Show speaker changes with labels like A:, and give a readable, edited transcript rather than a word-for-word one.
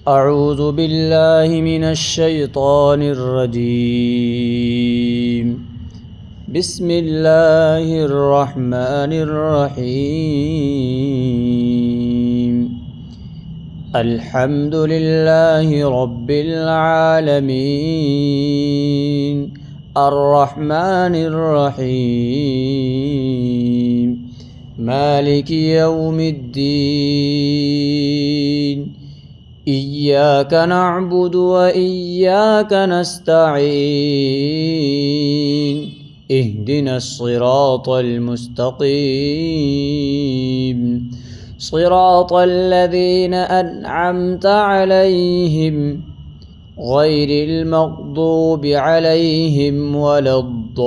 A: أعوذ بالله من الشيطان الرجيم. بسم الله الرحمن الرحيم. الحمد لله رب العالمين الرحمن الرحيم مالك يوم الدين. إياك نعبد وإياك نستعين. اهدنا الصراط المستقيم صراط الذين أنعمت عليهم غير المغضوب عليهم ولا الضالين.